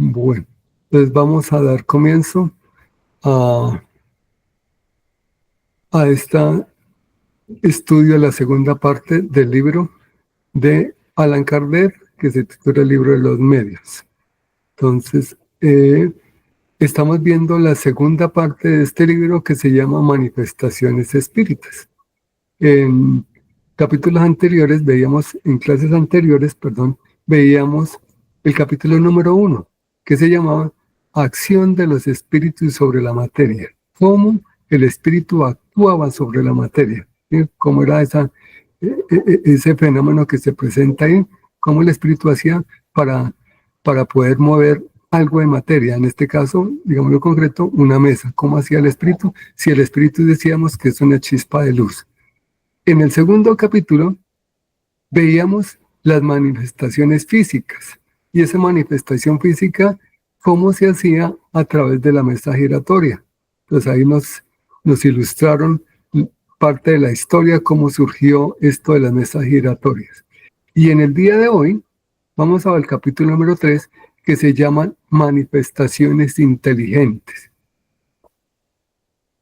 Bueno, entonces vamos a dar comienzo a, este estudio de la segunda parte del libro de Allan Kardec, que se titula El libro de los medios. Entonces, estamos viendo la segunda parte de este libro que se llama Manifestaciones Espíritas. En capítulos anteriores en clases anteriores, veíamos el capítulo número 1, que se llamaba Acción de los Espíritus sobre la materia. Cómo el espíritu actuaba sobre la materia. ¿Sí? Cómo era ese fenómeno que se presenta ahí, cómo el espíritu hacía para poder mover algo de materia, en este caso, digámoslo concreto, una mesa. ¿Cómo hacía el espíritu? Si el espíritu decíamos que es una chispa de luz. En el segundo capítulo veíamos las manifestaciones físicas, y esa manifestación física, cómo se hacía a través de la mesa giratoria. Entonces ahí nos ilustraron parte de la historia, cómo surgió esto de las mesas giratorias. Y en el día de hoy vamos al capítulo número 3, que se llama Manifestaciones Inteligentes.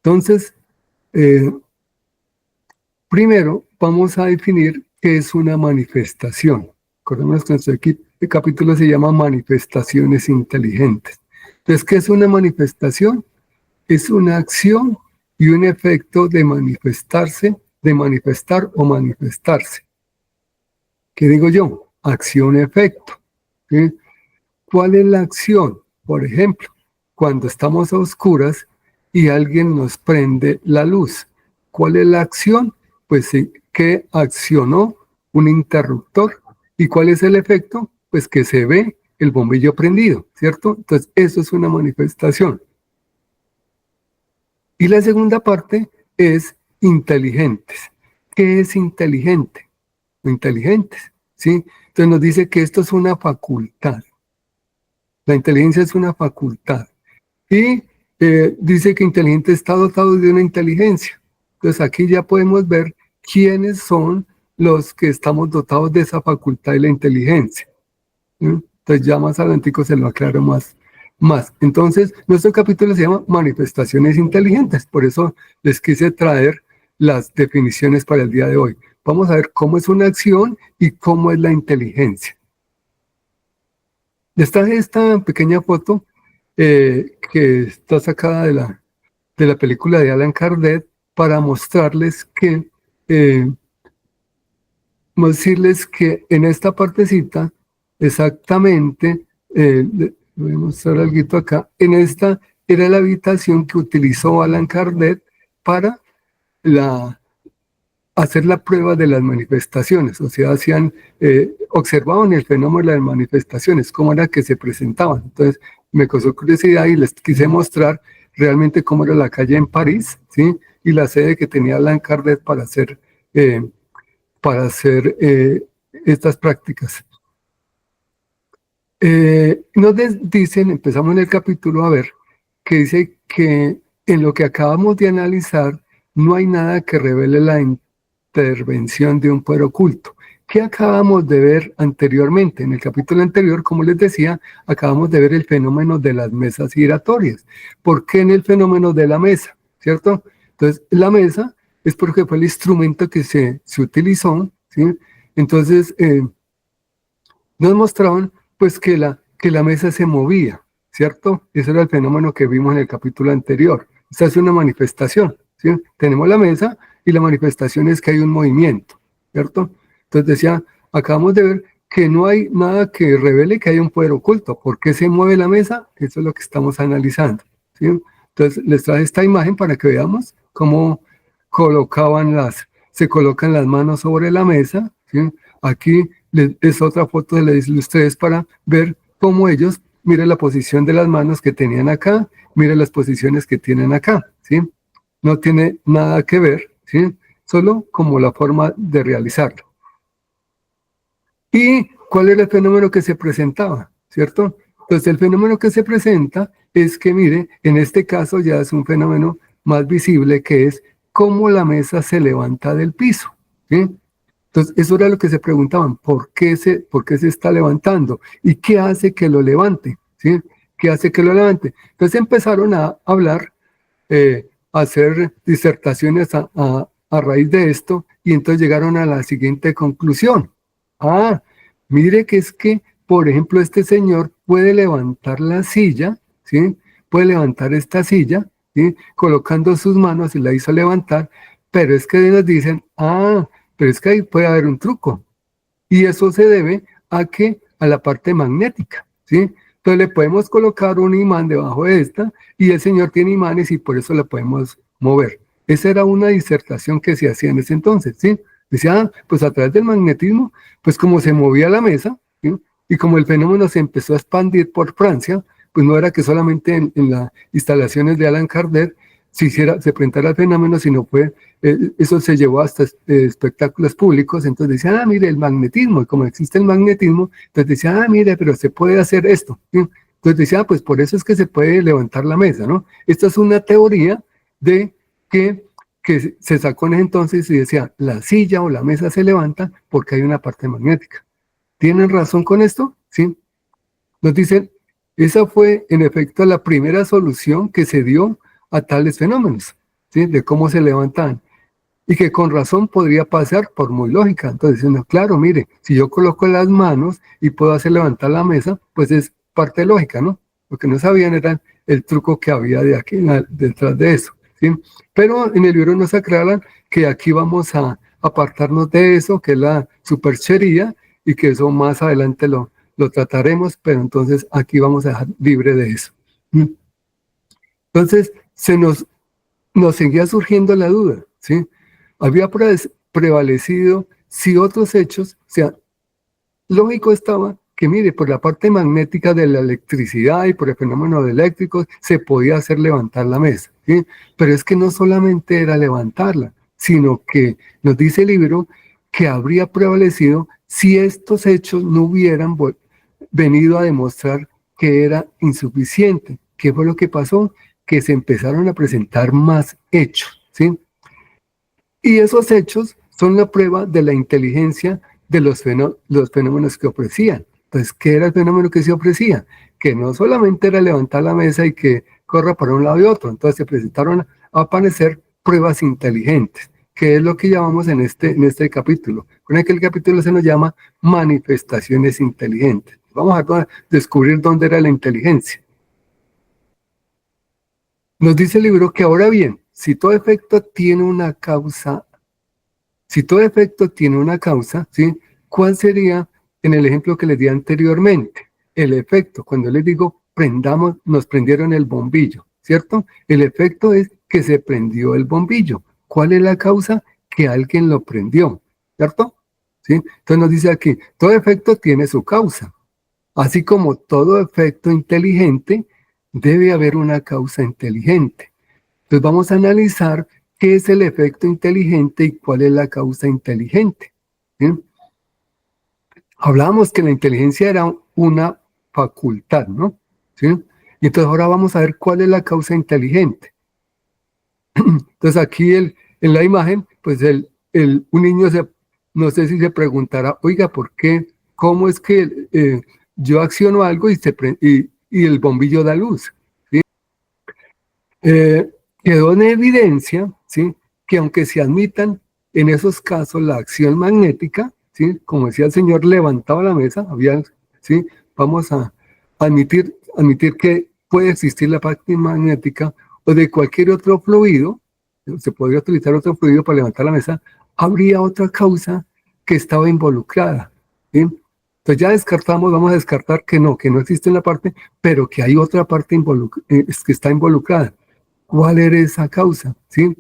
Entonces, primero vamos a definir qué es una manifestación. Recordemos que nuestro capítulo se llama Manifestaciones Inteligentes. Entonces, ¿qué es una manifestación? Es una acción y un efecto de manifestarse, de manifestar o manifestarse. ¿Qué digo yo? Acción-efecto. ¿Sí? ¿Cuál es la acción? Por ejemplo, cuando estamos a oscuras y alguien nos prende la luz. ¿Cuál es la acción? Pues que accionó un interruptor. ¿Y cuál es el efecto? Pues que se ve el bombillo prendido, ¿cierto? Entonces, eso es una manifestación. Y la segunda parte es inteligentes. ¿Qué es inteligente? Inteligentes, ¿sí? Entonces nos dice que esto es una facultad. La inteligencia es una facultad. Y dice que inteligente está dotado de una inteligencia. Entonces aquí ya podemos ver quiénes son los que estamos dotados de esa facultad de la inteligencia. ¿Sí? Entonces ya más adelantico se lo aclaro más. Entonces, nuestro capítulo se llama Manifestaciones Inteligentes. Por eso les quise traer las definiciones para el día de hoy. Vamos a ver cómo es una acción y cómo es la inteligencia. Les traje esta pequeña foto que está sacada de la película de Allan Kardec para mostrarles que, decirles que en esta partecita, exactamente, voy a mostrar algo acá, en esta era la habitación que utilizó Allan Kardec para hacer la prueba de las manifestaciones, o sea, observaban el fenómeno de las manifestaciones, cómo era que se presentaban. Entonces, me causó curiosidad y les quise mostrar realmente cómo era la calle en París, ¿sí? Y la sede que tenía Allan Kardec para hacer estas prácticas. Nos dicen, empezamos en el capítulo a ver, que dice que en lo que acabamos de analizar no hay nada que revele la intervención de un poder oculto. ¿Qué acabamos de ver anteriormente? En el capítulo anterior, como les decía, acabamos de ver el fenómeno de las mesas giratorias. ¿Por qué en el fenómeno de la mesa? ¿Cierto? Entonces, la mesa es porque fue el instrumento que se utilizó, ¿sí? Entonces, nos mostraban pues que la mesa se movía, ¿cierto? Ese era el fenómeno que vimos en el capítulo anterior. Esta es una manifestación, ¿sí? Tenemos la mesa y la manifestación es que hay un movimiento, ¿cierto? Entonces decía, acabamos de ver que no hay nada que revele que hay un poder oculto. ¿Por qué se mueve la mesa? Eso es lo que estamos analizando, ¿sí? Entonces les traje esta imagen para que veamos cómo se colocan las manos sobre la mesa, ¿sí? Aquí es otra foto de ustedes para ver cómo ellos, miren la posición de las manos que tenían acá, miren las posiciones que tienen acá, ¿sí? No tiene nada que ver, ¿sí? Solo como la forma de realizarlo. ¿Y cuál era el fenómeno que se presentaba? ¿Cierto? Entonces el fenómeno que se presenta es que, mire, en este caso ya es un fenómeno más visible, que es cómo la mesa se levanta del piso, ¿sí? Entonces, eso era lo que se preguntaban, ¿por qué se está levantando? ¿Y qué hace que lo levante? ¿Sí? ¿sí? Que hace que lo levante. Entonces empezaron a hablar, a hacer disertaciones a raíz de esto, y entonces llegaron a la siguiente conclusión. Ah, mire que es que, por ejemplo, este señor puede levantar la silla, ¿sí? Puede levantar esta silla, ¿sí? Colocando sus manos y la hizo levantar, pero es que nos dicen, pero es que ahí puede haber un truco. Y eso se debe a la parte magnética, ¿sí? Entonces le podemos colocar un imán debajo de esta, y el señor tiene imanes y por eso la podemos mover. Esa era una disertación que se hacía en ese entonces, ¿sí? Decía, pues a través del magnetismo, pues como se movía la mesa, ¿sí? Y como el fenómeno se empezó a expandir por Francia, pues no era que solamente en las instalaciones de Allan Kardec se presentara el fenómeno, sino fue eso se llevó hasta espectáculos públicos. Entonces decían, mire, el magnetismo, y como existe el magnetismo, entonces decían, mire, pero se puede hacer esto, ¿sí? Entonces decían, pues por eso es que se puede levantar la mesa, ¿no? Esta es una teoría de que se sacó en ese entonces y decía, la silla o la mesa se levanta porque hay una parte magnética. ¿Tienen razón con esto? ¿Sí? Nos dicen, esa fue en efecto la primera solución que se dio a tales fenómenos, ¿sí? De cómo se levantan. Y que con razón podría pasar por muy lógica. Entonces, no, claro, mire, si yo coloco las manos y puedo hacer levantar la mesa, pues es parte lógica, ¿no? Lo que no sabían era el truco que había de aquí detrás de eso, ¿sí? Pero en el libro nos aclaran que aquí vamos a apartarnos de eso, que es la superchería, y que eso más adelante lo trataremos, pero entonces aquí vamos a dejar libre de eso. Entonces, nos seguía surgiendo la duda, ¿sí? Había prevalecido si otros hechos, o sea, lógico estaba que, mire, por la parte magnética de la electricidad y por el fenómeno de eléctricos se podía hacer levantar la mesa, ¿sí? Pero es que no solamente era levantarla, sino que nos dice el libro que habría prevalecido si estos hechos no hubieran venido a demostrar que era insuficiente. ¿Qué fue lo que pasó? Que se empezaron a presentar más hechos, ¿sí? Y esos hechos son la prueba de la inteligencia de los fenómenos que ofrecían. Entonces, ¿qué era el fenómeno que se ofrecía? Que no solamente era levantar la mesa y que corra para un lado y otro. Entonces se presentaron a aparecer pruebas inteligentes, que es lo que llamamos en este capítulo. En aquel capítulo se nos llama manifestaciones inteligentes. Vamos a descubrir dónde era la inteligencia. Nos dice el libro que ahora bien, si todo efecto tiene una causa, ¿sí? ¿Cuál sería en el ejemplo que les di anteriormente? El efecto, cuando les digo nos prendieron el bombillo, ¿cierto? El efecto es que se prendió el bombillo. ¿Cuál es la causa? Que alguien lo prendió, ¿cierto? ¿Sí? Entonces nos dice aquí, todo efecto tiene su causa. Así como todo efecto inteligente, debe haber una causa inteligente. Entonces vamos a analizar qué es el efecto inteligente y cuál es la causa inteligente. ¿Sí? Hablábamos que la inteligencia era una facultad, ¿no? ¿Sí? Y entonces ahora vamos a ver cuál es la causa inteligente. Entonces aquí en la imagen, pues un niño no sé si se preguntará, oiga, ¿por qué? ¿Cómo es que yo acciono algo y el bombillo da luz? ¿Sí? Quedó en evidencia, ¿sí? Que aunque se admitan en esos casos la acción magnética, ¿sí? Como decía el señor, levantaba la mesa, ¿sí? Vamos a admitir que puede existir la parte magnética o de cualquier otro fluido, se podría utilizar otro fluido para levantar la mesa, habría otra causa que estaba involucrada, ¿sí? Entonces ya vamos a descartar que no existe la parte, pero que hay otra parte que está involucrada. ¿Cuál era esa causa? ¿Sí?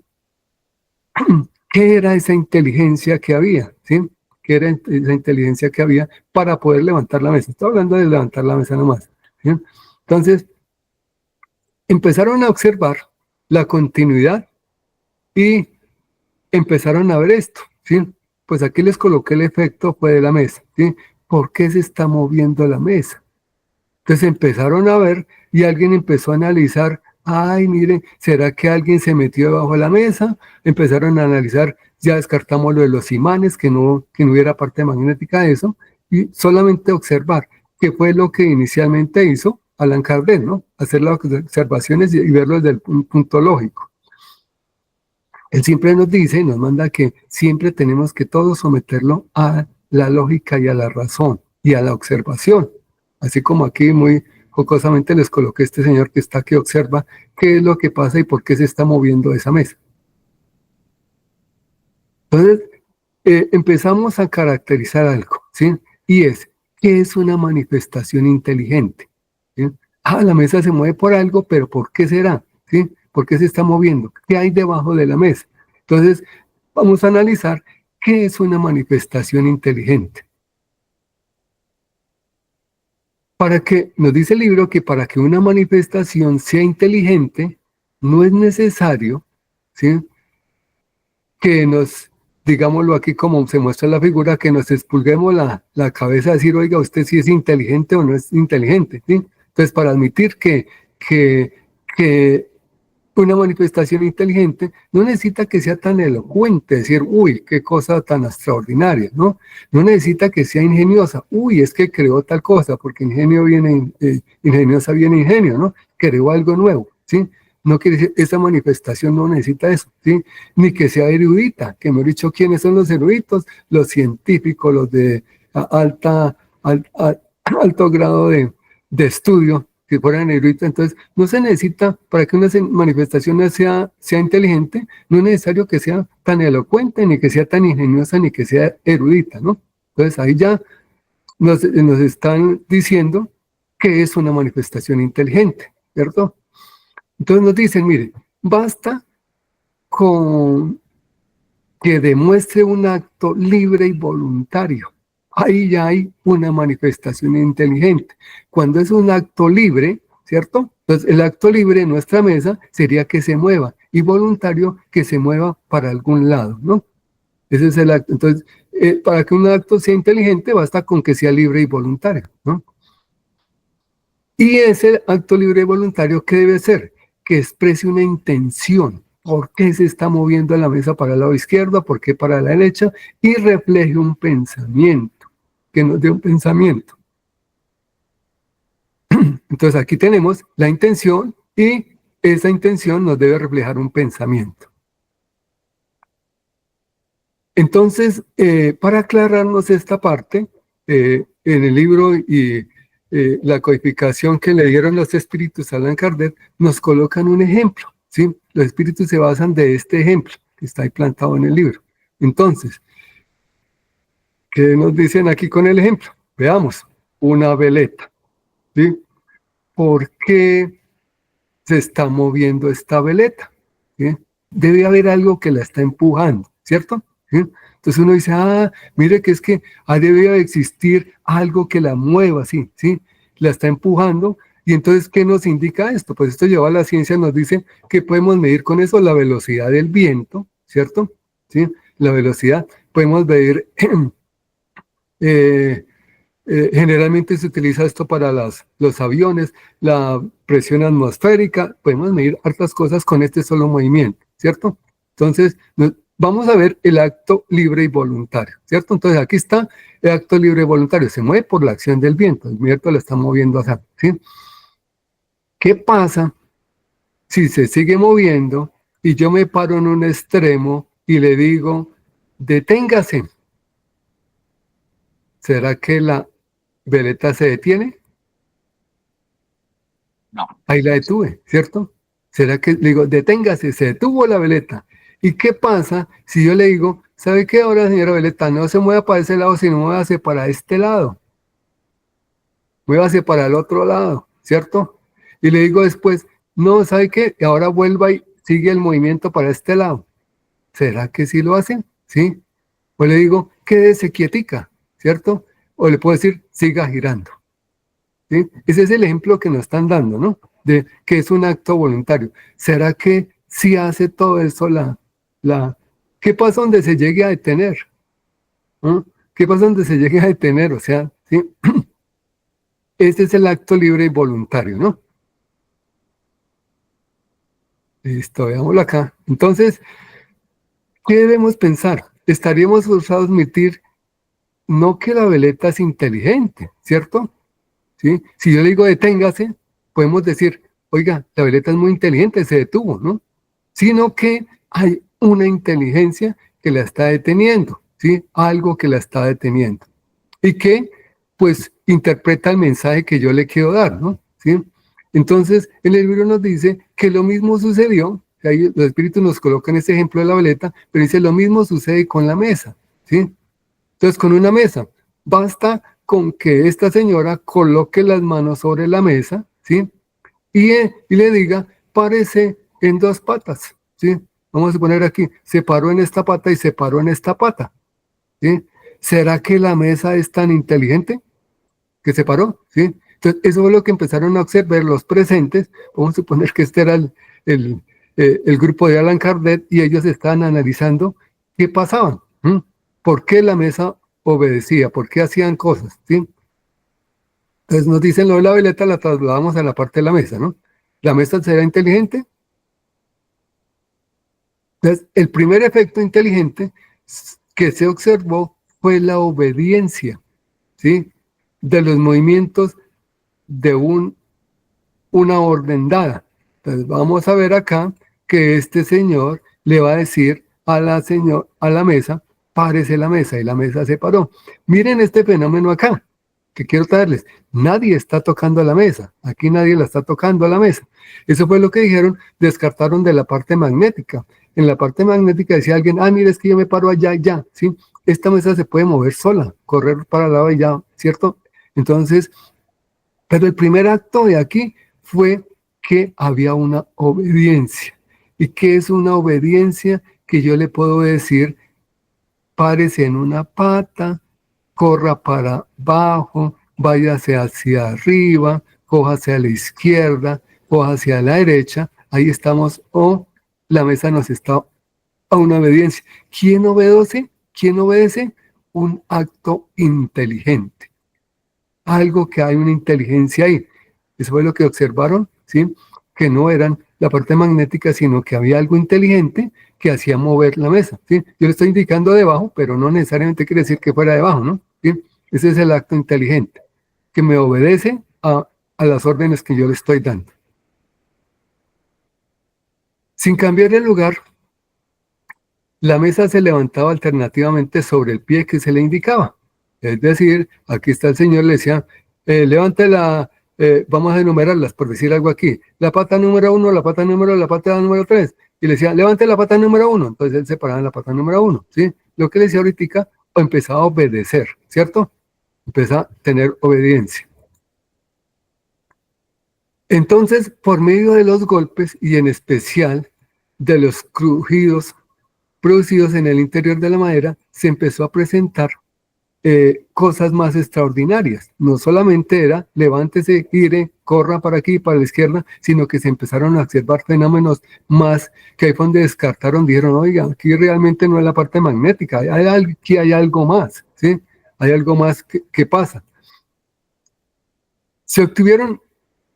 ¿Qué era esa inteligencia que había? ¿Sí? ¿Qué era esa inteligencia que había para poder levantar la mesa? Estoy hablando de levantar la mesa nomás. ¿Sí? Entonces, empezaron a observar la continuidad y empezaron a ver esto. ¿Sí? Pues aquí les coloqué el efecto fue de la mesa. ¿Sí? ¿Por qué se está moviendo la mesa? Entonces empezaron a ver y alguien empezó a analizar, ay, miren, ¿será que alguien se metió debajo de la mesa? Empezaron a analizar, ya descartamos lo de los imanes, que no hubiera parte magnética de eso, y solamente observar qué fue lo que inicialmente hizo, Allan Kardec, ¿no? Hacer las observaciones y verlo desde un punto lógico. Él siempre nos dice, nos manda que siempre tenemos que todo someterlo a la lógica y a la razón y a la observación. Así como aquí muy jocosamente les coloqué este señor que está que observa qué es lo que pasa y por qué se está moviendo esa mesa. Entonces, empezamos a caracterizar algo, ¿sí? Y es, ¿qué es una manifestación inteligente? ¿Sí? La mesa se mueve por algo, pero ¿por qué será? ¿Sí? ¿Por qué se está moviendo? ¿Qué hay debajo de la mesa? Entonces, vamos a analizar qué es una manifestación inteligente. Para que, nos dice el libro que para que una manifestación sea inteligente, no es necesario, ¿sí?, que nos, digámoslo aquí como se muestra en la figura, que nos expulguemos la cabeza a decir, oiga, usted sí es inteligente o no es inteligente, ¿sí? Entonces, para admitir que una manifestación inteligente no necesita que sea tan elocuente, decir, uy, qué cosa tan extraordinaria, ¿no? No necesita que sea ingeniosa, uy, es que creó tal cosa, porque ingenio viene, ingeniosa viene ingenio, ¿no? Creó algo nuevo, ¿sí? No quiere decir, esa manifestación no necesita eso, ¿sí? Ni que sea erudita, que me he dicho quiénes son los eruditos, los científicos, los de alto grado de estudio, que fueran eruditos. Entonces, no se necesita, para que una manifestación sea inteligente, no es necesario que sea tan elocuente, ni que sea tan ingeniosa, ni que sea erudita, ¿no? Entonces, ahí ya nos están diciendo que es una manifestación inteligente, ¿cierto? Entonces nos dicen, mire, basta con que demuestre un acto libre y voluntario. Ahí ya hay una manifestación inteligente. Cuando es un acto libre, ¿cierto? Entonces, el acto libre en nuestra mesa sería que se mueva y voluntario que se mueva para algún lado, ¿no? Ese es el acto. Entonces, para que un acto sea inteligente, basta con que sea libre y voluntario, ¿no? Y ese acto libre y voluntario, ¿qué debe ser? Que exprese una intención. ¿Por qué se está moviendo la mesa para el lado izquierdo? ¿Por qué para la derecha? Y refleje un pensamiento, que nos dé un pensamiento. Entonces aquí tenemos la intención y esa intención nos debe reflejar un pensamiento. Entonces, para aclararnos esta parte, en el libro y la codificación que le dieron los espíritus a Allan Kardec, nos colocan un ejemplo, ¿sí? Los espíritus se basan de este ejemplo que está ahí plantado en el libro. Entonces, ¿qué nos dicen aquí con el ejemplo? Veamos, una veleta, ¿sí? ¿Por qué se está moviendo esta veleta? ¿Sí? Debe haber algo que la está empujando, ¿cierto? ¿Sí? Entonces uno dice, mire que es que debe existir algo que la mueva, ¿sí? ¿Sí? La está empujando. Y entonces, ¿qué nos indica esto? Pues esto lleva a la ciencia, nos dice que podemos medir con eso la velocidad del viento, ¿cierto? ¿Sí? La velocidad. Podemos medir, generalmente se utiliza esto para los aviones, la presión atmosférica, podemos medir hartas cosas con este solo movimiento, ¿cierto? Entonces, vamos a ver el acto libre y voluntario, ¿cierto? Entonces, aquí está el acto libre y voluntario, se mueve por la acción del viento, el viento lo está moviendo así, ¿sí? ¿Qué pasa si se sigue moviendo y yo me paro en un extremo y le digo, deténgase? ¿Será que la veleta se detiene? No. Ahí la detuve, ¿cierto? ¿Será que le digo, deténgase, se detuvo la veleta? ¿Y qué pasa si yo le digo, ¿sabe qué ahora, señora veleta? No se mueva para ese lado, sino muévase para este lado. Muévase para el otro lado, ¿cierto? Y le digo después, no, ¿sabe qué? Ahora vuelva y sigue el movimiento para este lado. ¿Será que sí lo hacen? ¿Sí? O le digo, quédese quietica, ¿cierto? O le puedo decir, siga girando. ¿Sí? Ese es el ejemplo que nos están dando, ¿no? De que es un acto voluntario. ¿Será que sí hace todo eso ¿qué pasa donde se llegue a detener? ¿no? ¿Qué pasa donde se llegue a detener? O sea, ¿sí? Este es el acto libre y voluntario, ¿no? Listo, veámoslo acá. Entonces, ¿qué debemos pensar? Estaríamos forzados a admitir no que la veleta es inteligente, ¿cierto? ¿Sí? Si yo le digo deténgase, podemos decir, oiga, la veleta es muy inteligente, se detuvo, ¿no? Sino que hay una inteligencia que la está deteniendo, ¿sí? Algo que la está deteniendo. Y que, pues, interpreta el mensaje que yo le quiero dar, ¿no? ¿Sí? Entonces, en el libro nos dice que lo mismo sucedió, que ahí los espíritus nos colocan este ejemplo de la veleta, pero dice lo mismo sucede con la mesa, ¿sí? Entonces, con una mesa, basta con que esta señora coloque las manos sobre la mesa, ¿sí? Y le diga, párese en dos patas, ¿sí? Vamos a poner aquí, se paró en esta pata y se paró en esta pata, ¿sí? ¿Será que la mesa es tan inteligente que se paró? ¿Sí? Entonces, eso fue lo que empezaron a observar los presentes. Vamos a suponer que este era el, el grupo de Allan Kardec y ellos estaban analizando qué pasaba, ¿sí? ¿Por qué la mesa obedecía? ¿Por qué hacían cosas? ¿Sí? Entonces nos dicen lo de la veleta, la trasladamos a la parte de la mesa, ¿no? ¿La mesa será inteligente? Entonces, el primer efecto inteligente que se observó fue la obediencia, ¿sí? De los movimientos de una orden dada. Entonces vamos a ver acá que este señor le va a decir a a la mesa, párese la mesa, y la mesa se paró. Miren este fenómeno acá, que quiero traerles. Nadie está tocando la mesa, aquí nadie la está tocando a la mesa. Eso fue lo que dijeron, descartaron de la parte magnética. En la parte magnética decía alguien, mire, es que yo me paro allá y ya, ¿sí? Esta mesa se puede mover sola, correr para el lado y ya, ¿cierto? Entonces, pero el primer acto de aquí fue que había una obediencia. ¿Y qué es una obediencia? Que yo le puedo decir, párese en una pata, corra para abajo, váyase hacia arriba, coja hacia la izquierda, coja hacia la derecha. Ahí estamos, o la mesa nos está a una obediencia. ¿Quién obedece? ¿Quién obedece? Un acto inteligente. Algo que hay una inteligencia ahí. Eso fue lo que observaron, ¿sí? Que no eran la parte magnética, sino que había algo inteligente que hacía mover la mesa, ¿sí? Yo le estoy indicando debajo, pero no necesariamente quiere decir que fuera debajo, ¿no? ¿Sí? Ese es el acto inteligente, que me obedece a las órdenes que yo le estoy dando. Sin cambiar el lugar, la mesa se levantaba alternativamente sobre el pie que se le indicaba. Es decir, aquí está el señor, le decía, levante vamos a enumerarlas, por decir algo aquí, la pata número 1, la pata número 3, y le decía, levante la pata número 1, entonces él se paraba en la pata número 1, ¿sí? Lo que le decía ahorita, empezaba a obedecer, ¿cierto? Empieza a tener obediencia. Entonces, por medio de los golpes y en especial de los crujidos producidos en el interior de la madera, se empezó a presentar cosas más extraordinarias. No solamente era levántese, gire, corra para aquí, para la izquierda, sino que se empezaron a observar fenómenos más que ahí fue donde descartaron, dijeron, oiga, aquí realmente no es la parte magnética, aquí hay algo más, ¿sí? Hay algo más que pasa. Se obtuvieron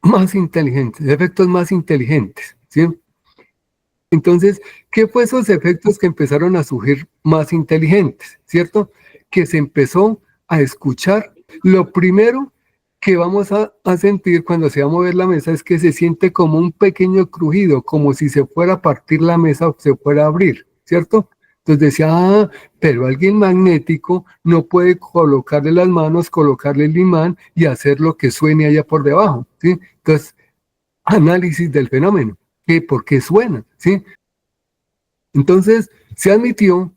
más inteligentes, efectos más inteligentes, ¿sí? Entonces, ¿qué fue esos efectos que empezaron a surgir más inteligentes, cierto? Que se empezó a escuchar. Lo primero que vamos a sentir cuando se va a mover la mesa es que se siente como un pequeño crujido, como si se fuera a partir la mesa o se fuera a abrir, ¿cierto? Entonces decía, pero alguien magnético no puede colocarle las manos, colocarle el imán y hacer lo que suene allá por debajo, ¿sí? Entonces, análisis del fenómeno. ¿Por qué suena? ¿Sí? Entonces, se admitió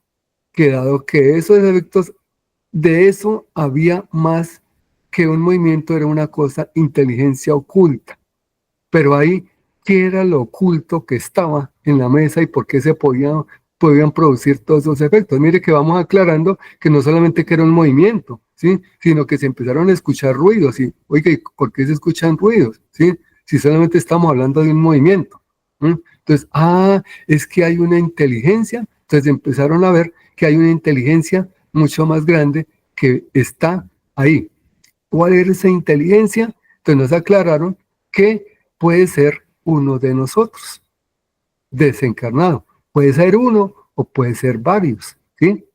que dado que esos efectos, de eso había más que un movimiento, era una cosa, inteligencia oculta. Pero ahí, ¿qué era lo oculto que estaba en la mesa y por qué se podían producir todos esos efectos? Mire que vamos aclarando que no solamente que era un movimiento, ¿sí? Sino que se empezaron a escuchar ruidos. Y, oiga, ¿por qué se escuchan ruidos? ¿Sí? Si solamente estamos hablando de un movimiento. Entonces, es que hay una inteligencia. Entonces empezaron a ver que hay una inteligencia mucho más grande que está ahí. ¿Cuál es esa inteligencia? Entonces nos aclararon que puede ser uno de nosotros, desencarnado. Puede ser uno o puede ser varios, ¿sí?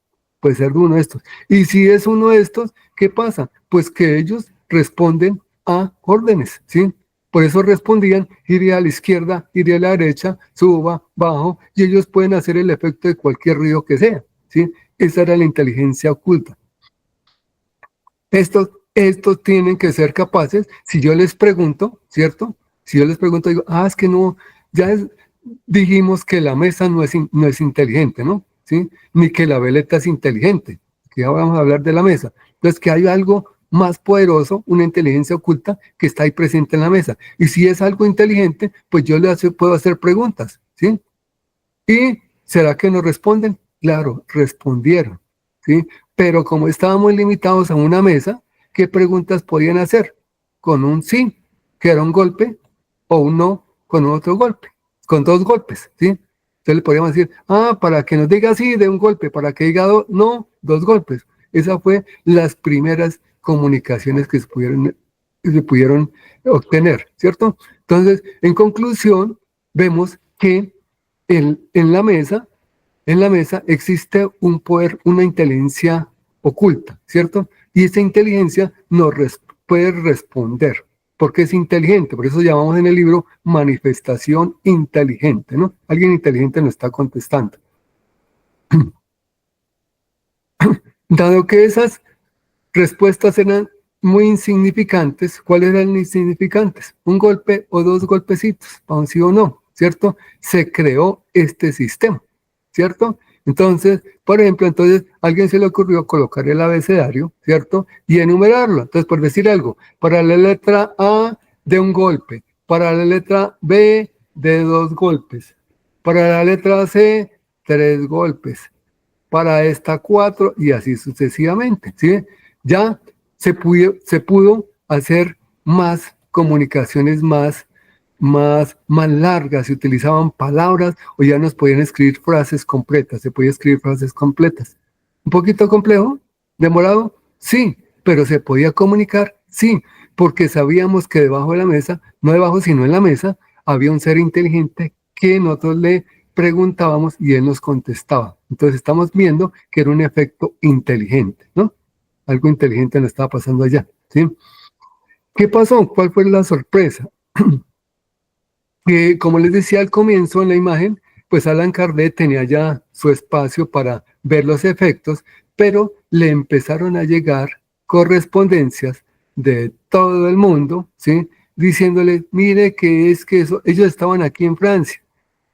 Puede ser uno de estos. Y si es uno de estos, ¿qué pasa? Pues que ellos responden a órdenes, ¿sí? Por eso respondían, iré a la izquierda, iré a la derecha, suba, bajo, y ellos pueden hacer el efecto de cualquier ruido que sea, ¿sí? Esa era la inteligencia oculta. Estos tienen que ser capaces, si yo les pregunto, ¿cierto? Si yo les pregunto, digo, es que no, dijimos que la mesa no es inteligente, ¿no? ¿Sí? Ni que la veleta es inteligente, que ya vamos a hablar de la mesa. Entonces, que hay algo más poderoso, una inteligencia oculta que está ahí presente en la mesa. Y si es algo inteligente, pues yo puedo hacer preguntas, ¿sí? ¿Y será que nos responden? Claro, respondieron, ¿sí? Pero como estábamos limitados a una mesa, ¿qué preguntas podían hacer? Con un sí, que era un golpe, o un no, con otro golpe, con dos golpes, ¿sí? Entonces le podríamos decir, para que nos diga sí de un golpe, para que diga no, dos golpes. Esa fue las primeras comunicaciones que se pudieron obtener, ¿cierto? Entonces, en conclusión, vemos que en la mesa existe un poder, una inteligencia oculta, ¿cierto? Y esa inteligencia puede responder, porque es inteligente, por eso llamamos en el libro manifestación inteligente, ¿no? Alguien inteligente nos está contestando. Dado que esas respuestas eran muy insignificantes, ¿cuáles eran insignificantes? Un golpe o dos golpecitos, para un sí o no, ¿cierto? Se creó este sistema, ¿cierto? Entonces, por ejemplo, a alguien se le ocurrió colocar el abecedario, ¿cierto? Y enumerarlo. Entonces, por decir algo, para la letra A de un golpe, para la letra B de dos golpes, para la letra C, tres golpes, para esta 4 y así sucesivamente, ¿sí? Ya se pudo hacer más comunicaciones más largas, se utilizaban palabras o ya nos podían escribir frases completas, se podía escribir frases completas. ¿Un poquito complejo? ¿Demorado? Sí, pero se podía comunicar, sí, porque sabíamos que debajo de la mesa, no debajo sino en la mesa, había un ser inteligente que nosotros le preguntábamos y él nos contestaba. Entonces estamos viendo que era un efecto inteligente, ¿no? Algo inteligente nos estaba pasando allá, ¿sí? ¿Qué pasó? ¿Cuál fue la sorpresa? Que, como les decía al comienzo en la imagen, pues Allan Kardec tenía ya su espacio para ver los efectos, pero le empezaron a llegar correspondencias de todo el mundo, ¿sí? Diciéndole, mire que es que ellos estaban aquí en Francia,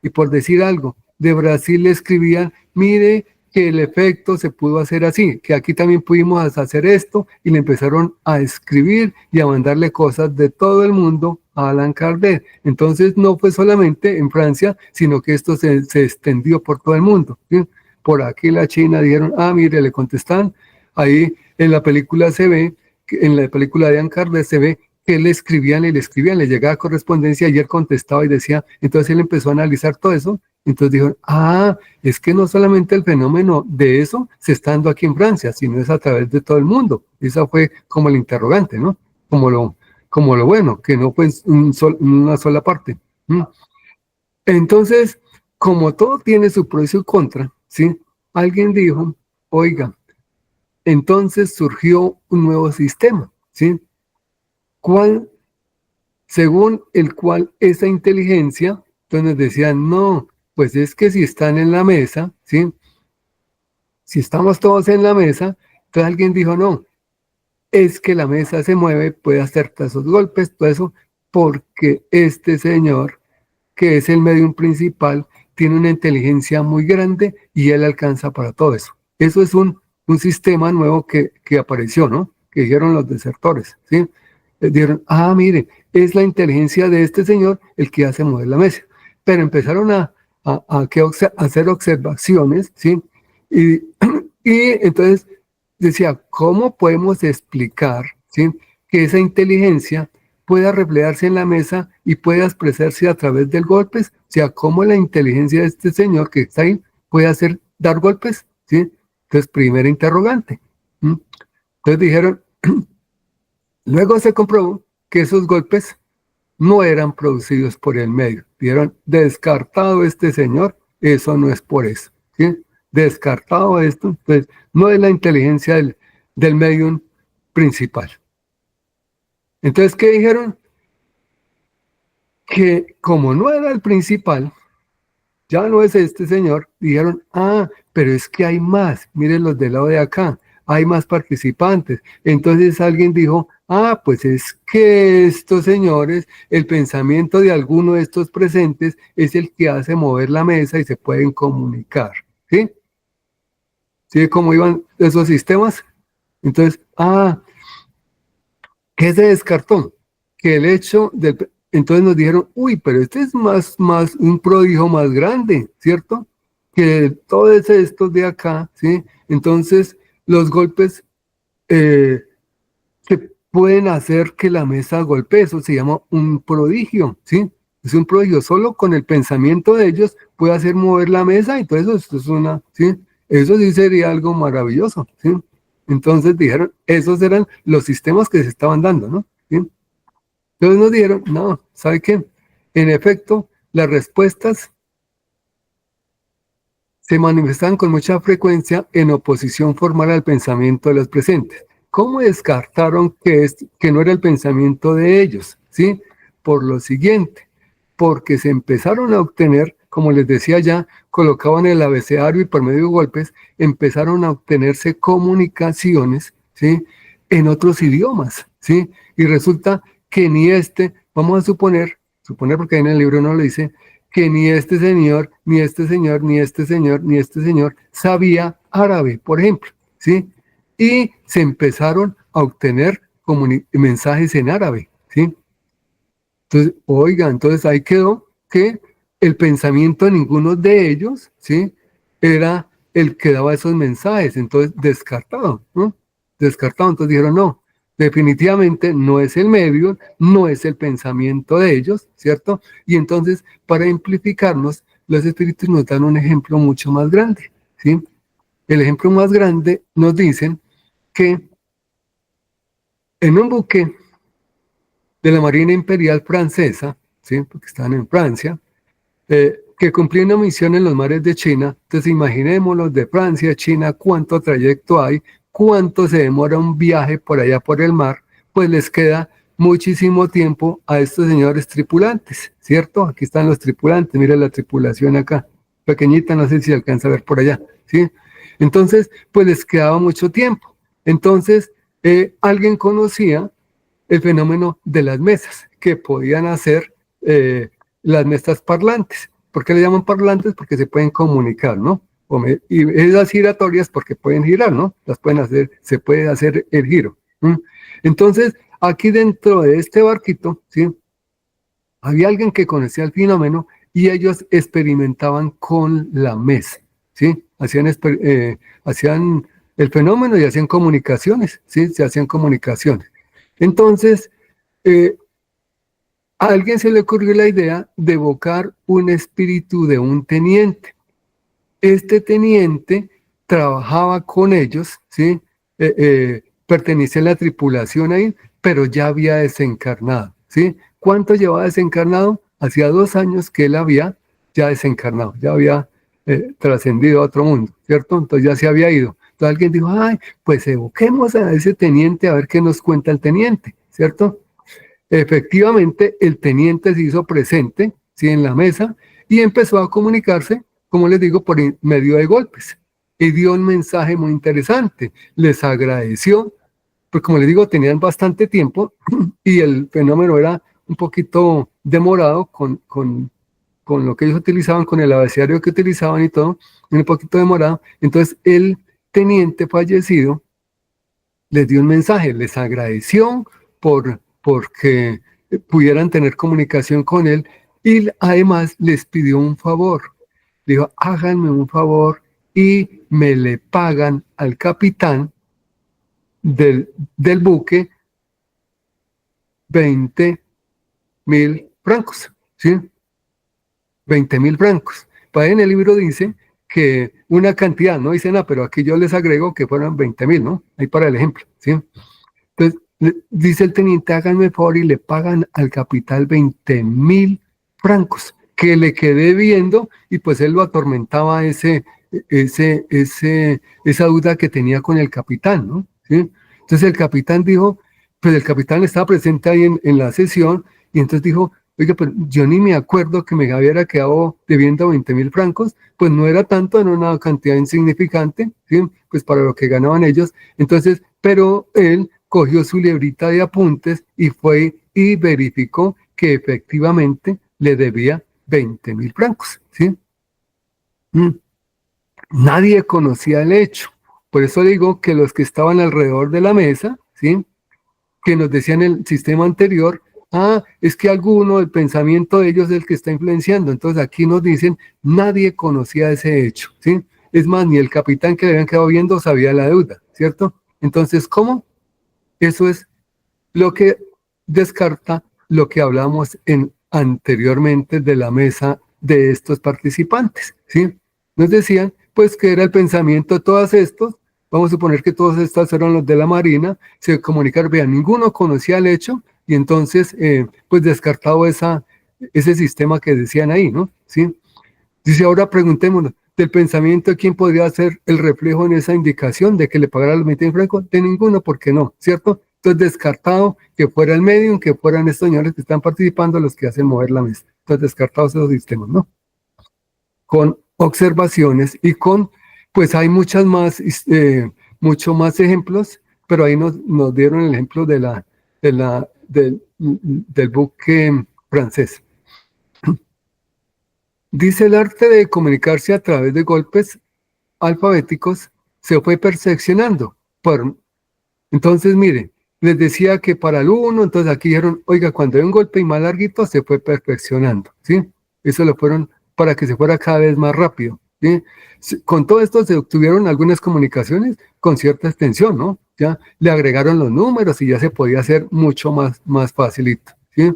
y por decir algo, de Brasil le escribían, mire que el efecto se pudo hacer así, que aquí también pudimos hacer esto, y le empezaron a escribir y a mandarle cosas de todo el mundo a Allan Kardec. Entonces no fue solamente en Francia, sino que esto se extendió por todo el mundo, ¿sí? Por aquí la China dijeron, mire, le contestan, ahí en la película se ve, en la película de Allan Kardec se ve que le escribían, le llegaba correspondencia y él contestaba y decía, entonces él empezó a analizar todo eso, entonces dijo, es que no solamente el fenómeno de eso se está dando aquí en Francia, sino es a través de todo el mundo. Esa fue como el interrogante, ¿no? Como lo bueno, que no fue una sola parte. Entonces, como todo tiene su pro y su contra, ¿sí? Alguien dijo, oiga, entonces surgió un nuevo sistema, ¿sí? Según el cual esa inteligencia, entonces decían, no, pues es que si están en la mesa, ¿sí? Si estamos todos en la mesa, entonces alguien dijo, no, es que la mesa se mueve, puede hacer todos esos golpes, todo eso, porque este señor, que es el medium principal, tiene una inteligencia muy grande y él alcanza para todo eso. Eso es un sistema nuevo que apareció, ¿no? Que dijeron los desertores, ¿sí? Dijeron, mire, es la inteligencia de este señor el que hace mover la mesa. Pero empezaron a hacer observaciones, ¿sí? Y, y entonces decía, ¿cómo podemos explicar, ¿sí? Que esa inteligencia pueda reflejarse en la mesa y pueda expresarse a través del golpes? O sea, ¿cómo la inteligencia de este señor que está ahí puede dar golpes? ¿Sí? Entonces, primera interrogante. Entonces dijeron, luego se comprobó que esos golpes no eran producidos por el medio. Dijeron, descartado este señor, eso no es por eso. ¿Sí? Descartado esto, entonces no es la inteligencia del medium principal. Entonces, ¿qué dijeron? que como no era el principal, ya no es este señor, dijeron, pero es que hay más, miren los del lado de acá, hay más participantes. Entonces alguien dijo, pues es que estos señores, el pensamiento de alguno de estos presentes es el que hace mover la mesa y se pueden comunicar. ¿Sí? ¿Sí? ¿Cómo iban esos sistemas? Entonces, ¿qué se descartó? Que el hecho del... Entonces nos dijeron, pero este es más un prodigio más grande, ¿cierto? Que todos estos de acá, ¿sí? Entonces, los golpes que pueden hacer que la mesa golpee, eso se llama un prodigio, ¿sí? Es un prodigio, solo con el pensamiento de ellos puede hacer mover la mesa y todo eso, esto es una, ¿sí? Eso sí sería algo maravilloso, ¿sí? Entonces dijeron, esos eran los sistemas que se estaban dando, ¿no? ¿Sí? Entonces nos dijeron, no, ¿sabe qué? En efecto, las respuestas se manifestan con mucha frecuencia en oposición formal al pensamiento de los presentes. ¿Cómo descartaron que no era el pensamiento de ellos? ¿Sí? Por lo siguiente, porque se empezaron a obtener, como les decía ya, colocaban el abecedario y por medio de golpes empezaron a obtenerse comunicaciones, ¿sí? En otros idiomas, ¿sí? Y resulta que ni vamos a suponer porque en el libro no lo dice, que ni este señor, ni este señor, ni este señor, ni este señor sabía árabe, por ejemplo, ¿sí? Y se empezaron a obtener mensajes en árabe, ¿sí? Entonces, entonces ahí quedó que el pensamiento de ninguno de ellos, ¿sí? Era el que daba esos mensajes, entonces descartado, ¿no? Descartado, entonces dijeron, no, definitivamente no es el medio, no es el pensamiento de ellos, ¿cierto? Y entonces, para amplificarnos, los espíritus nos dan un ejemplo mucho más grande, ¿sí? El ejemplo más grande nos dicen que en un buque de la Marina Imperial Francesa, ¿sí? Porque estaban en Francia, que cumplía una misión en los mares de China. Entonces imaginémoslo, de Francia a China, cuánto trayecto hay, cuánto se demora un viaje por allá por el mar, pues les queda muchísimo tiempo a estos señores tripulantes, ¿cierto? Aquí están los tripulantes, mira la tripulación acá, pequeñita, no sé si alcanza a ver por allá, ¿sí? Entonces, pues les quedaba mucho tiempo. Entonces, alguien conocía el fenómeno de las mesas, que podían hacer las mesas parlantes. ¿Por qué le llaman parlantes? Porque se pueden comunicar, ¿no? Y esas giratorias porque pueden girar, ¿no? Las pueden hacer, se puede hacer el giro. ¿Mm? Entonces, aquí dentro de este barquito, ¿sí? Había alguien que conocía el fenómeno y ellos experimentaban con la mesa, ¿sí? Hacían el fenómeno y hacían comunicaciones, ¿sí? Se hacían comunicaciones. Entonces, a alguien se le ocurrió la idea de evocar un espíritu de un teniente. Este teniente trabajaba con ellos, ¿sí? Pertenecía a la tripulación ahí, pero ya había desencarnado, ¿sí? ¿Cuánto llevaba desencarnado? Hacía 2 años que él había ya desencarnado, ya había trascendido a otro mundo, ¿cierto? Entonces ya se había ido. Entonces alguien dijo, pues evoquemos a ese teniente a ver qué nos cuenta el teniente, ¿cierto? Efectivamente, el teniente se hizo presente, ¿sí? En la mesa y empezó a comunicarse, como les digo, por medio de golpes. Y dio un mensaje muy interesante. Les agradeció, pues como les digo, tenían bastante tiempo y el fenómeno era un poquito demorado con lo que ellos utilizaban, con el abecedario que utilizaban y todo, un poquito demorado. Entonces el teniente fallecido les dio un mensaje, les agradeció porque pudieran tener comunicación con él y además les pidió un favor. Dijo, háganme un favor y me le pagan al capitán del buque 20.000 francos, ¿sí? 20.000 francos. Para en el libro dice que una cantidad, no dice nada, pero aquí yo les agrego que fueron 20.000, ¿no? Ahí para el ejemplo, ¿sí? Entonces, dice el teniente, háganme favor y le pagan al capitán 20.000 francos que le quedé viendo y pues él lo atormentaba esa duda que tenía con el capitán, ¿no? ¿Sí? Entonces el capitán dijo, pues el capitán estaba presente ahí en la sesión y entonces dijo, oiga, pero yo ni me acuerdo que me hubiera quedado debiendo 20.000 francos, pues no era tanto, era una cantidad insignificante, ¿sí? Pues para lo que ganaban ellos. Entonces, pero él cogió su librita de apuntes y fue y verificó que efectivamente le debía 20.000 francos, ¿sí? Mm. Nadie conocía el hecho. Por eso digo que los que estaban alrededor de la mesa, ¿sí? Que nos decían el sistema anterior, es que alguno, el pensamiento de ellos es el que está influenciando. Entonces aquí nos dicen, nadie conocía ese hecho, ¿sí? Es más, ni el capitán que le habían quedado viendo sabía la deuda, ¿cierto? Entonces, ¿cómo? Eso es lo que descarta lo que hablamos anteriormente de la mesa de estos participantes, ¿sí? Nos decían, pues, que era el pensamiento de todos estos, vamos a suponer que todos estos eran los de la Marina, se comunicaron, vean, ninguno conocía el hecho, y entonces, pues, descartado ese sistema que decían ahí, ¿no? ¿Sí? Dice, ahora preguntémonos, del pensamiento de quién podría ser el reflejo en esa indicación de que le pagara los 20 francos, de ninguno, porque no, ¿cierto? Entonces descartado que fuera el medium, que fueran estos señores que están participando los que hacen mover la mesa. Entonces descartados esos sistemas, ¿no? Con observaciones y pues hay mucho más ejemplos, pero ahí nos dieron el ejemplo del buque francés. Dice el arte de comunicarse a través de golpes alfabéticos se fue perfeccionando. Entonces, mire, les decía que para el 1, entonces aquí dijeron, oiga, cuando hay un golpe y más larguito, se fue perfeccionando, ¿sí? Eso lo fueron para que se fuera cada vez más rápido, ¿sí? Con todo esto se obtuvieron algunas comunicaciones con cierta extensión, ¿no? Ya le agregaron los números y ya se podía hacer mucho más facilito, ¿sí?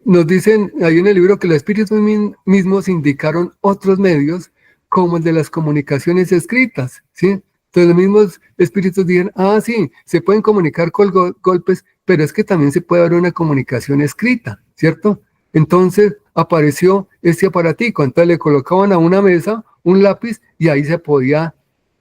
Nos dicen ahí en el libro que los espíritus mismos indicaron otros medios como el de las comunicaciones escritas, ¿sí? Entonces los mismos espíritus dijeron, sí, se pueden comunicar con golpes, pero es que también se puede dar una comunicación escrita, ¿cierto? Entonces apareció este aparatico, entonces le colocaban a una mesa un lápiz y ahí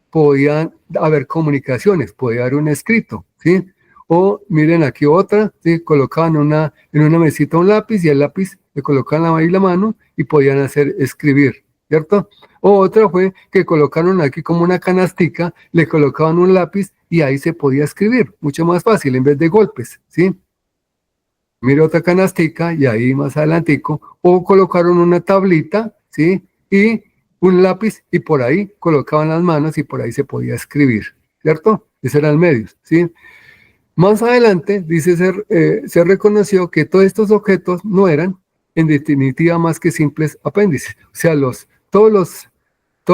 podían haber comunicaciones, podía haber un escrito, ¿sí? O miren aquí otra, ¿sí? Colocaban en una mesita un lápiz y el lápiz le colocaban ahí la mano y podían escribir, ¿cierto? O otra fue que colocaron aquí como una canastica, le colocaban un lápiz y ahí se podía escribir, mucho más fácil en vez de golpes, ¿sí? Mire otra canastica y ahí más adelantico, o colocaron una tablita, ¿sí? Y un lápiz y por ahí colocaban las manos y por ahí se podía escribir, ¿cierto? Esos eran medios, ¿sí? Más adelante, dice, se reconoció que todos estos objetos no eran, en definitiva, más que simples apéndices. O sea, todos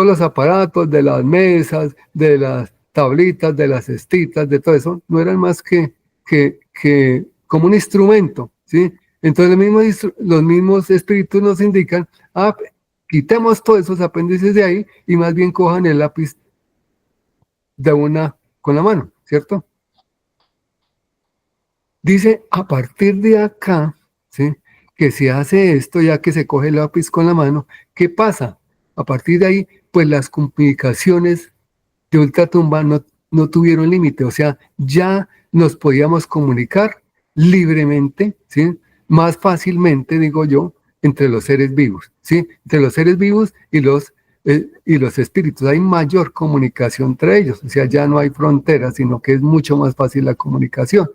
los aparatos de las mesas, de las tablitas, de las cestitas, de todo eso, no eran más que como un instrumento, ¿sí? Entonces los mismos espíritus nos indican, quitemos todos esos apéndices de ahí y más bien cojan el lápiz de una con la mano, ¿cierto? Dice, a partir de acá, ¿sí? Que se hace esto, ya que se coge el lápiz con la mano, ¿qué pasa? A partir de ahí, pues las comunicaciones de ultratumba no tuvieron límite, o sea, ya nos podíamos comunicar libremente, ¿sí? Más fácilmente, digo yo, entre los seres vivos, ¿sí? Entre los seres vivos y los espíritus. Hay mayor comunicación entre ellos, o sea, ya no hay fronteras, sino que es mucho más fácil la comunicación.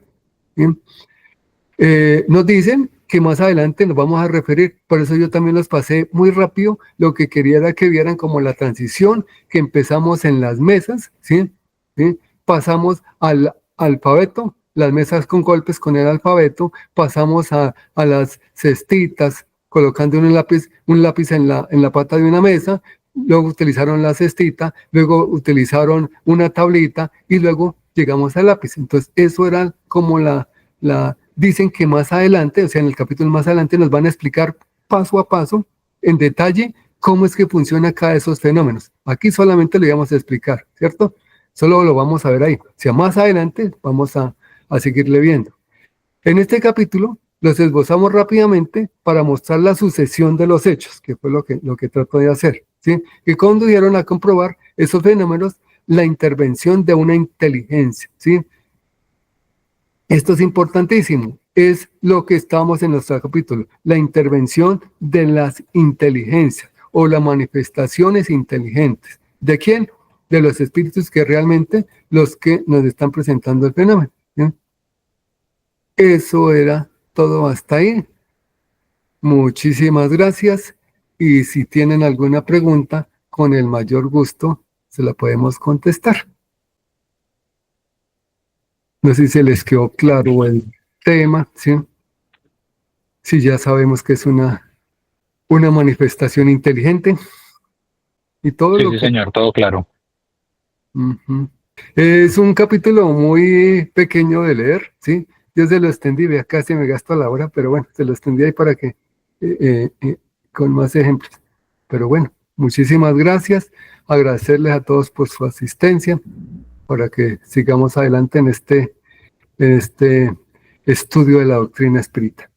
¿Sí? Nos dicen que más adelante nos vamos a referir, por eso yo también los pasé muy rápido, lo que quería era que vieran como la transición que empezamos en las mesas, ¿sí? ¿Sí? Pasamos al alfabeto, las mesas con golpes con el alfabeto, pasamos a las cestitas, colocando un lápiz en la pata de una mesa, luego utilizaron la cestita, luego utilizaron una tablita y luego llegamos al lápiz. Entonces eso era como dicen que más adelante, o sea, en el capítulo más adelante nos van a explicar paso a paso, en detalle, cómo es que funciona cada de esos fenómenos. Aquí solamente lo íbamos a explicar, ¿cierto? Solo lo vamos a ver ahí. O sea, más adelante vamos a seguirle viendo. En este capítulo los esbozamos rápidamente para mostrar la sucesión de los hechos, que fue lo que trato de hacer, ¿sí? Que condujeron a comprobar esos fenómenos, la intervención de una inteligencia, ¿sí? Esto es importantísimo. es lo que estamos en nuestro capítulo, la intervención de las inteligencias o las manifestaciones inteligentes. ¿De quién? De los espíritus que realmente los que nos están presentando el fenómeno. ¿Sí? Eso era todo hasta ahí. Muchísimas gracias. Y si tienen alguna pregunta, con el mayor gusto se la podemos contestar. No sé si se les quedó claro el tema, ¿sí? Si ya sabemos que es una manifestación inteligente y todo Sí, lo sí, que... señor, todo claro. Ujú. Es un capítulo muy pequeño de leer, ¿sí? Yo se lo extendí, vea, casi me gasto la hora, pero bueno, se lo extendí ahí para que, con más ejemplos. Pero bueno, muchísimas gracias. Agradecerles a todos por su asistencia para que sigamos adelante en este estudio de la doctrina espírita.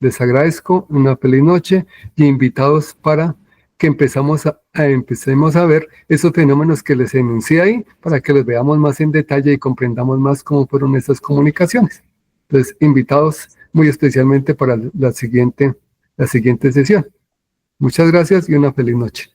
Les agradezco, una feliz noche y invitados para que empecemos a ver esos fenómenos que les enuncié ahí, para que los veamos más en detalle y comprendamos más cómo fueron esas comunicaciones. Entonces, invitados muy especialmente para la siguiente sesión. Muchas gracias y una feliz noche.